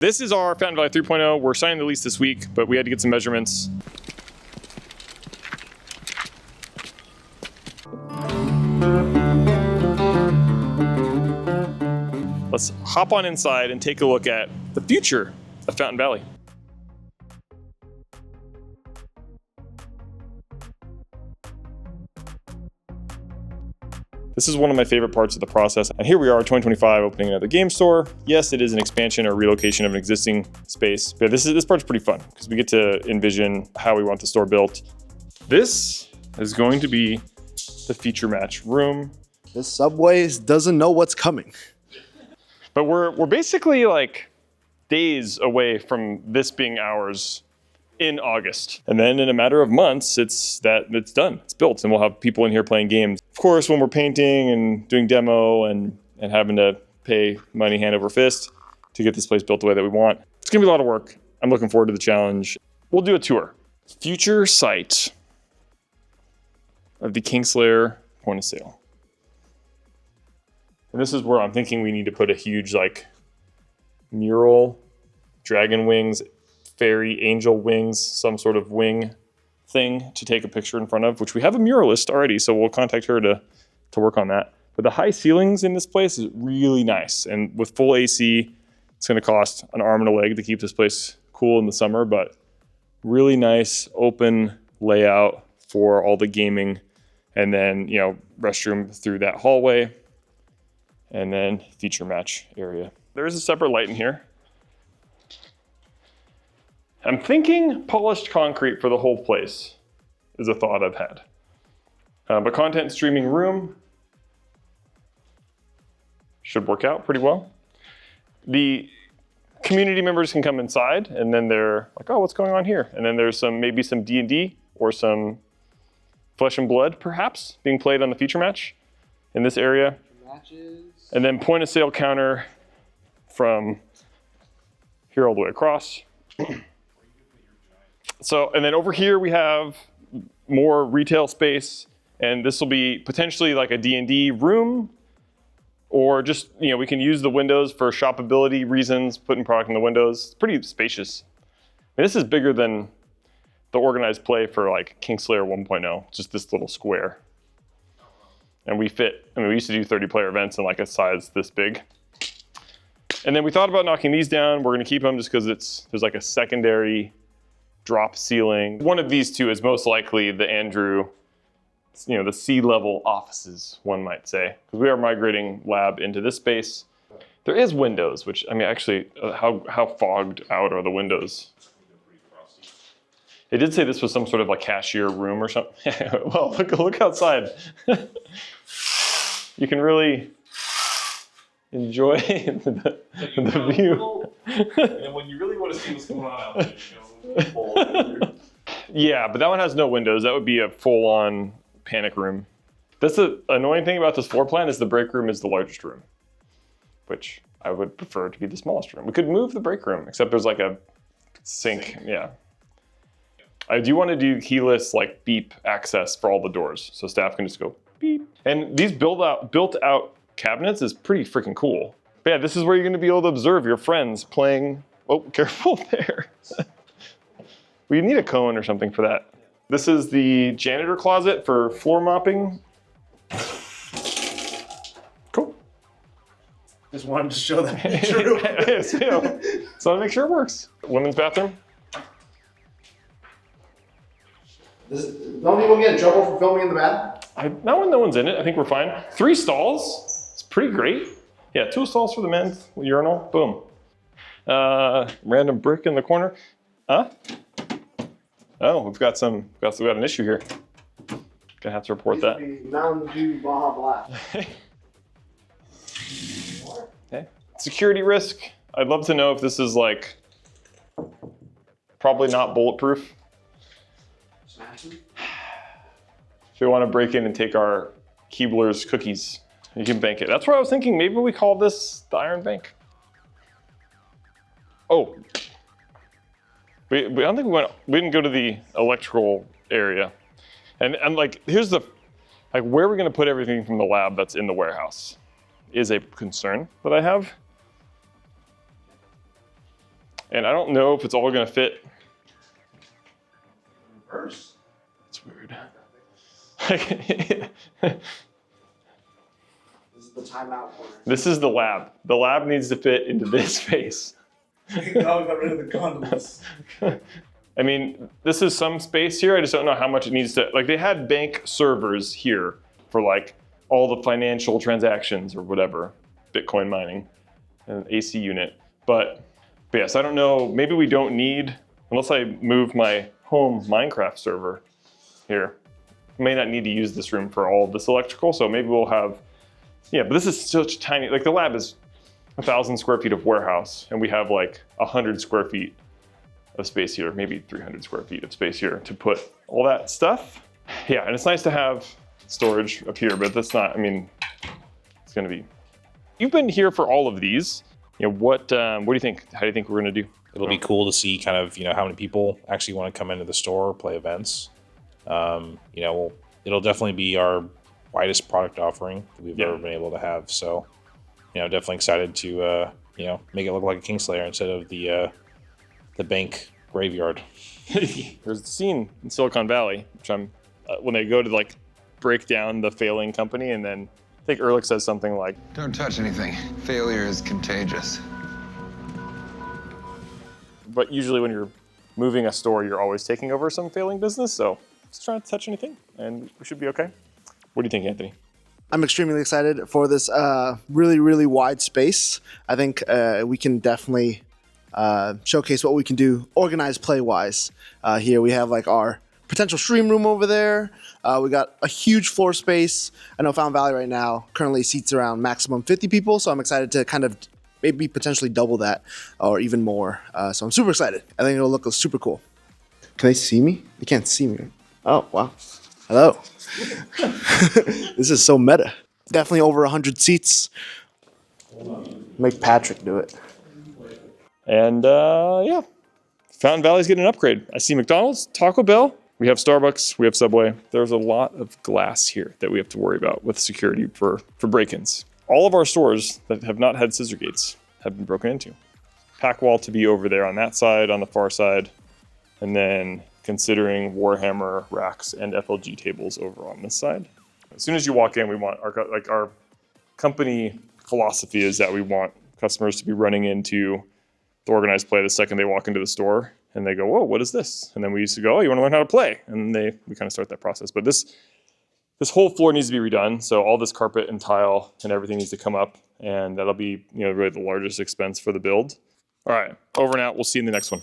This is our Fountain Valley 3.0. We're signing the lease this week, but we had to get some measurements. Let's hop on inside and take a look at the future of Fountain Valley. This is one of my favorite parts of the process. And here we are, 2025, opening another game store. Yes, it is an expansion or relocation of an existing space. But this part's pretty fun because we get to envision how we want the store built. This is going to be the feature match room. This Subway doesn't know what's coming. But we're basically like days away from this being ours in August. And then in a matter of months, it's done, it's built, and we'll have people in here playing games. Of course, when we're painting and doing demo and having to pay money hand over fist to get this place built the way that we want, it's gonna be a lot of work. I'm looking forward to the challenge. We'll do a tour. Future site of the Kingslayer point of sale. And this is where I'm thinking we need to put a huge like mural, dragon wings, fairy angel wings, some sort of wing thing to take a picture in front of, which we have a muralist already, so we'll contact her to work on that. But the high ceilings in this place is really nice, and with full AC, it's gonna cost an arm and a leg to keep this place cool in the summer, but really nice open layout for all the gaming, and then, you know, restroom through that hallway, and then feature match area. There is a separate light in here. I'm thinking polished concrete for the whole place is a thought I've had. But content streaming room should work out pretty well. The community members can come inside and then they're like, oh, what's going on here? And then there's maybe some D&D or some Flesh and Blood perhaps being played on the feature match in this area. Matches. And then point of sale counter from here all the way across. So, and then over here we have more retail space, and this will be potentially like a D&D room, or just, you know, we can use the windows for shoppability reasons, putting product in the windows. It's pretty spacious. I mean, this is bigger than the organized play for like Kingslayer 1.0, just this little square. And we fit, I mean, we used to do 30-player events in like a size this big. And then we thought about knocking these down. We're gonna keep them just because there's like a secondary drop ceiling. One of these two is most likely the Andrew, you know, the C-level offices, one might say, because we are migrating Lab into this space. There is windows, which, I mean, actually, how fogged out are the windows? It did say this was some sort of like cashier room or something. Well, look outside. You can really enjoy the view. And when you really want to see what's going on out there, yeah, but that one has no windows. That would be a full-on panic room. That's the annoying thing about this floor plan is the break room is the largest room, which I would prefer to be the smallest room. We could move the break room, except there's like a sink. Yeah. I do want to do keyless like beep access for all the doors, so staff can just go beep. And these built out cabinets is pretty freaking cool. But yeah, this is where you're going to be able to observe your friends playing. Oh, careful there. We need a cone or something for that. This is the janitor closet for floor mopping. Cool. Just wanted to show that picture. Yes, you know, so I make sure it works. Women's bathroom. Don't people get in trouble for filming in the bath? No one's in it. I think we're fine. 3 stalls. It's pretty great. Yeah, 2 stalls for the men's urinal. Boom. Random brick in the corner. Huh? Oh, we've got an issue here. Gonna have to report that. Mountain Dew Baja Blast. Okay. Security risk. I'd love to know if this is like probably not bulletproof. If we want to break in and take our Keebler's cookies, you can bank it. That's what I was thinking. Maybe we call this the Iron Bank. Oh, I don't think we didn't go to the electrical area. And like, here's the, like, where are we going to put everything from the lab that's in the warehouse is a concern that I have. And I don't know if it's all gonna fit. Reverse. It's weird. This is the timeout corner. This is the lab. The lab needs to fit into this space. Thank God we got rid of the gondolas. I mean, this is some space here. I just don't know how much it needs to, like they had bank servers here for like all the financial transactions or whatever, Bitcoin mining, and an AC unit. But yes, I don't know, maybe we don't need, unless I move my home Minecraft server here, I may not need to use this room for all of this electrical, so maybe we'll have, yeah, but this is such tiny, like the lab is 1,000 square feet of warehouse, and we have like 100 square feet of space here, maybe 300 square feet of space here to put all that stuff. Yeah, and it's nice to have storage up here, but that's not, I mean, it's gonna be, you've been here for all of these. You know, what do you think? How do you think we're gonna do? It'll be cool to see kind of, how many people actually want to come into the store, play events. It'll definitely be our widest product offering that we've ever been able to have. So, definitely excited to, make it look like a Kingslayer instead of the bank graveyard. There's the scene in Silicon Valley, which I'm, when they go to like break down the failing company, and then I think Ehrlich says something like, "Don't touch anything. Failure is contagious." But usually when you're moving a store, you're always taking over some failing business. So just try not to touch anything and we should be okay. What do you think, Anthony? I'm extremely excited for this really, really wide space. I think we can definitely showcase what we can do organized play-wise. Here we have like our potential stream room over there. We got a huge floor space. I know Fountain Valley right now currently seats around maximum 50 people, so I'm excited to kind of maybe potentially double that or even more. So I'm super excited. I think it'll look super cool. Can they see me? They can't see me. Oh, wow. Hello. This is so meta. Definitely over 100 seats. Make Patrick do it. And yeah, Fountain Valley's getting an upgrade. I see McDonald's, Taco Bell, we have Starbucks, we have Subway. There's a lot of glass here that we have to worry about with security for break-ins. All of our stores that have not had scissor gates have been broken into. Pack wall to be over there on that side, on the far side, and then considering Warhammer racks and FLG tables over on this side. As soon as you walk in, we want our company philosophy is that we want customers to be running into the organized play the second they walk into the store and they go, "Whoa, what is this?" And then we used to go, "Oh, you want to learn how to play?" And we kind of start that process. But this whole floor needs to be redone. So all this carpet and tile and everything needs to come up, and that'll be really the largest expense for the build. All right, over and out. We'll see you in the next one.